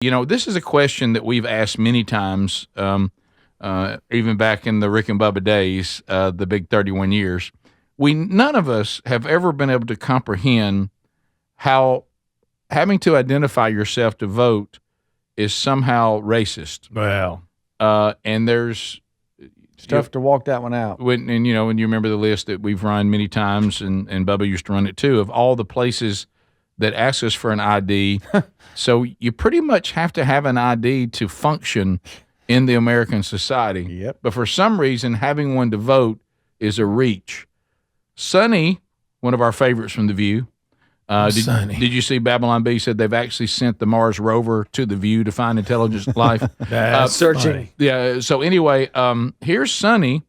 This is a question that we've asked many times, even back in the Rick and Bubba days, the big 31 years. None of us have ever been able to comprehend how having to identify yourself to vote is somehow racist. Well, and there's tough to walk that one out. When you remember the list that we've run many times, and Bubba used to run it too, of all the places that ask us for an ID. So you pretty much have to have an ID to function in the American society. Yep. But for some reason, having one to vote is a reach. Sonny, one of our favorites from The View, did you see Babylon Bee said they've actually sent the Mars rover to The View to find intelligent life? Searching. funny. Yeah. So anyway, here's Sonny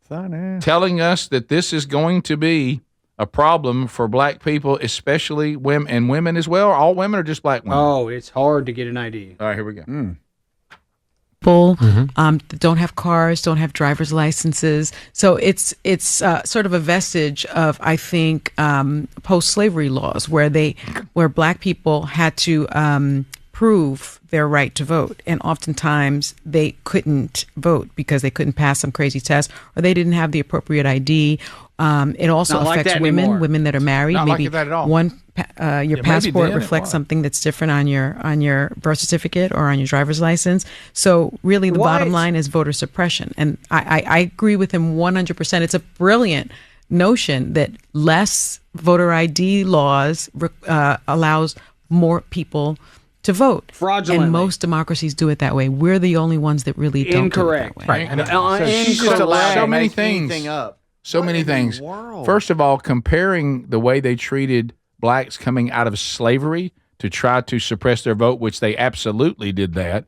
telling us that this is going to be a problem for black people, especially women and women as well. All women or just black women? Oh, it's hard to get an ID. All right, here we go. People don't have cars, don't have driver's licenses. So it's sort of a vestige of, I think, post-slavery laws where black people had to prove their right to vote, and oftentimes they couldn't vote because they couldn't pass some crazy test or they didn't have the appropriate ID. It also Not like affects that women anymore. That are married. Not Maybe like that at all. your passport reflects something that's different on your birth certificate or on your driver's license. So really, the bottom line is voter suppression. And I agree with him 100%. It's a brilliant notion that less voter ID laws allows more people to vote. Fraudulently. And most democracies do it that way. We're the only ones that really don't Incorrect. do it that way. Right. She's just allowed So to many make things. anything up. So many things. First of all, comparing the way they treated blacks coming out of slavery to try to suppress their vote, which they absolutely did that.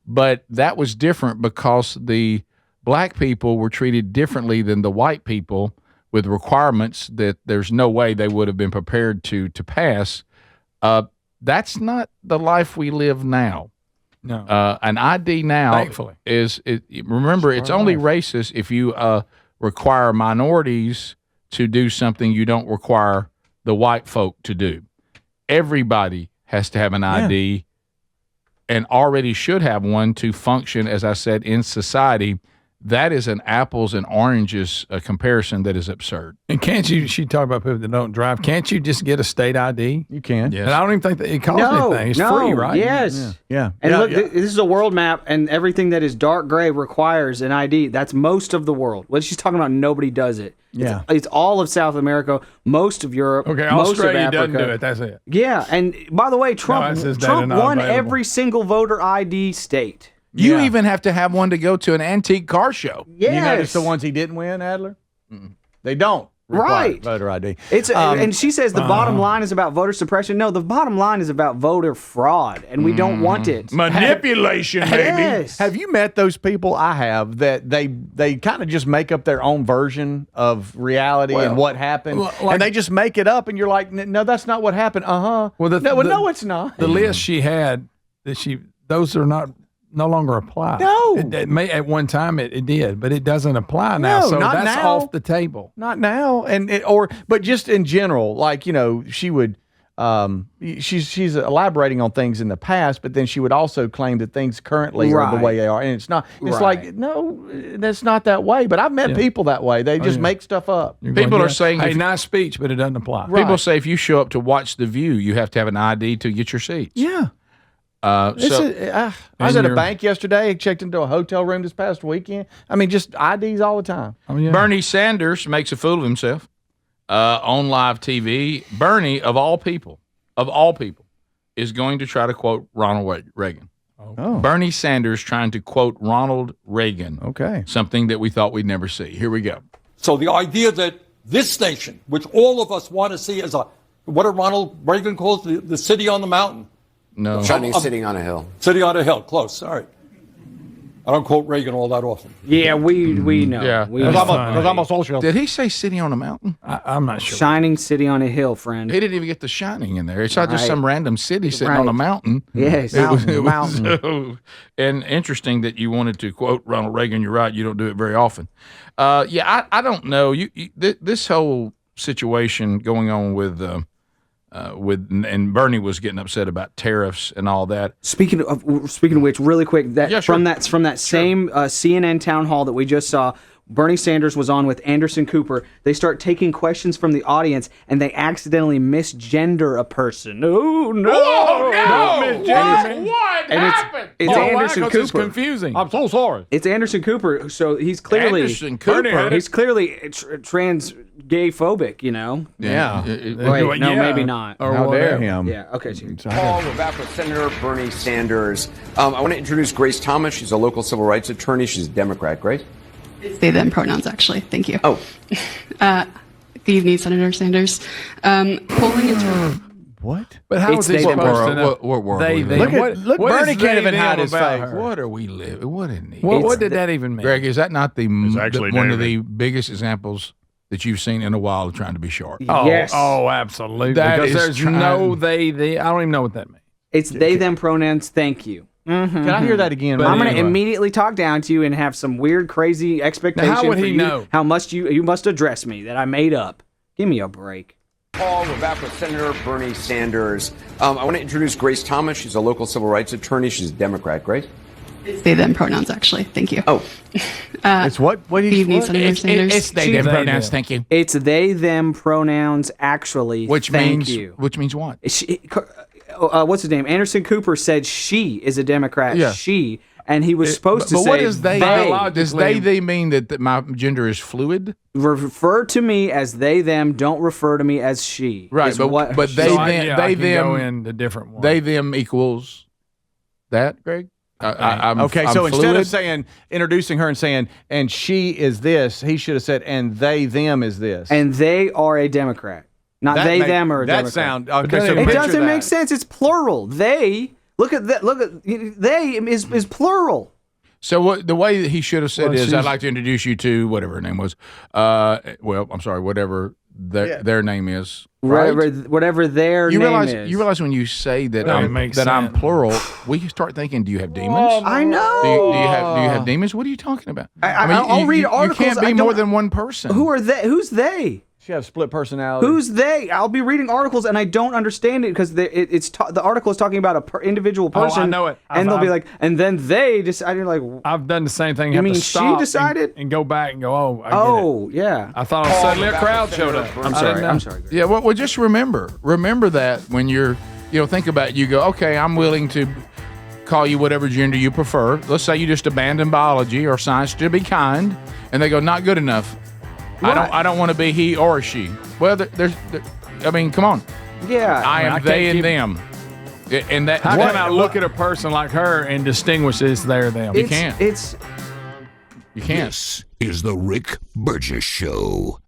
But that was different because the black people were treated differently than the white people, with requirements that there's no way they would have been prepared to pass. That's not the life we live now. No. An ID now Thankfully. Remember, it's only racist if you require minorities to do something you don't require the white folk to do. Everybody has to have an ID and already should have one to function, as I said, in society. That is an apples and oranges comparison that is absurd. And can't you? She talked about people that don't drive. Can't you just get a state ID? You can. Yes. And I don't even think that it costs anything. It's free, right? Yes. Yeah. And look, this is a world map, and everything that is dark gray requires an ID. That's most of the world. What she's talking about, nobody does it. Yeah. It's all of South America, most of Europe, Okay, most Australia of Africa. doesn't do it. That's it. Yeah, and by the way, Trump it says data not won available. every single voter ID state. You even have to have one to go to an antique car show. Yes. You notice the ones he didn't win, Adler? They don't require Right. voter ID. It's and she says the bottom line is about voter suppression. No, the bottom line is about voter fraud, and we don't want it. Manipulation, Yes. Have you met those people? I have, that they kind of just make up their own version of reality and what happened, and they just make it up, and you're like, no, that's not what happened. Well, no, it's not. The list she had, those are no longer apply. No. It may at one time it did, but it doesn't apply now. No, So not that's now. off the table. Not now, but just in general, like, she would. She's elaborating on things in the past, but then she would also claim that things currently are the way they are, and it's not. It's like, no, that's not that way. But I've met people that way. They just make stuff up. People are saying, "Hey, nice speech, but it doesn't apply." People say if you show up to watch The View, you have to have an ID to get your seats. Yeah. So I was at a bank yesterday. Checked into a hotel room this past weekend. I mean, just IDs all the time. Oh, yeah. Bernie Sanders makes a fool of himself on live TV. Bernie, of all people, is going to try to quote Ronald Reagan. Oh. Bernie Sanders trying to quote Ronald Reagan. Okay. Something that we thought we'd never see. Here we go. So the idea that this nation, which all of us want to see as what did Ronald Reagan call it, the city on the mountain? No. Chinese sitting on a hill. City on a hill, close. All right. I don't quote Reagan all that often. Yeah, we know. Yeah. We Because know. I'm a socialist. Did he say city on a mountain? I'm not sure. Shining city on a hill, friend. He didn't even get the shining in there. It's not just Right. some random city sitting Right. on a mountain. Yes. It was Mountain. and interesting that you wanted to quote Ronald Reagan. You're right. You don't do it very often. I don't know. This whole situation going on with and Bernie was getting upset about tariffs and all that. Speaking of which, really quick, from that same CNN town hall that we just saw, Bernie Sanders was on with Anderson Cooper. They start taking questions from the audience, and they accidentally misgender a person. Oh no! What happened? It's Anderson Cooper. It's confusing. I'm so sorry. It's Anderson Cooper. So he's clearly Anderson Cooper. He's clearly trans gay phobic. You know. Yeah. Wait, no, maybe not. Or How dare whatever. him? Yeah. Okay. So Paul, we're back with Senator Bernie Sanders. I want to introduce Grace Thomas. She's a local civil rights attorney. She's a Democrat. Grace? They, them pronouns, actually. Thank you. Oh. Good evening, Senator Sanders. Polling in What? But how It's is he they, them. supposed to know? What world They, we them. live in? Look, What Bernie is can't they, even them hide his about face. her? What are we living? What in the What did that even mean? Greg, is that not actually one of David. the biggest examples that you've seen in a while of trying to be short? Oh, Yes. oh, absolutely. That because is there's no they. I don't even know what that means. it's they them pronouns. Thank you. Can I hear that again? I'm going to anyway. immediately talk down to you and have some weird, crazy expectation. Now, how would for he you, know? How much you must address me that I made up? Give me a break. Paul, we're back with Senator Bernie Sanders. I want to introduce Grace Thomas. She's a local civil rights attorney. She's a Democrat. Grace? they, them pronouns, actually. Thank you. Oh. It's what? What do Good you evening, Senator Sanders. It's they them They, pronouns. them. Thank you. It's they them pronouns. Actually, Which thank means you. which means what? What's his name? Anderson Cooper said she is a Democrat. Yeah. She, and he was supposed to But say what is they? they. Does they mean that my gender is fluid? Refer to me as they them. Don't refer to me as she. Right, is but what, they So I they can go them into different ones. they them equals that, Greg. I'm Okay, I'm so instead fluid. of saying introducing her and saying and she is this, he should have said and they them is this. and they are a Democrat. Not That they make- them are a that Democrat. sound okay. that So ain't- It picture doesn't that. make sense. It's plural. They look at that. Look at they is plural. So what the way that he should have said Well, is, she's- I'd like to introduce you to whatever her name was. Well, I'm sorry, whatever their name is. Right? Whatever their You name realize is. you realize when you say that Well, it I'm makes I'm sense. plural, we start thinking, do you have demons? I know. Do you have demons? What are you talking about? I'll read articles. You can't I be don't- more than one person. Who are they? Who's they? She has split personality. Who's they? I'll be reading articles and I don't understand it because the article is talking about a individual Oh, I person. know it. And they'll be like, and then they decided like, I've done the same thing. You have to mean she stop decided? and go back and go, oh, I get it. oh yeah. I thought suddenly a crowd showed up. I'm I sorry. didn't know. I'm sorry. Yeah, well, just remember that when you're, think about it, you go, okay, I'm willing to call you whatever gender you prefer. Let's say you just abandon biology or science to be kind, and they go, not good enough. I don't want to be he or she. Well, I mean, come on. Yeah. I am I can't they and keep- them. And that How can I look at a person like her and distinguish this, there, them? You can't. It's You can't. This is the Rick Burgess Show.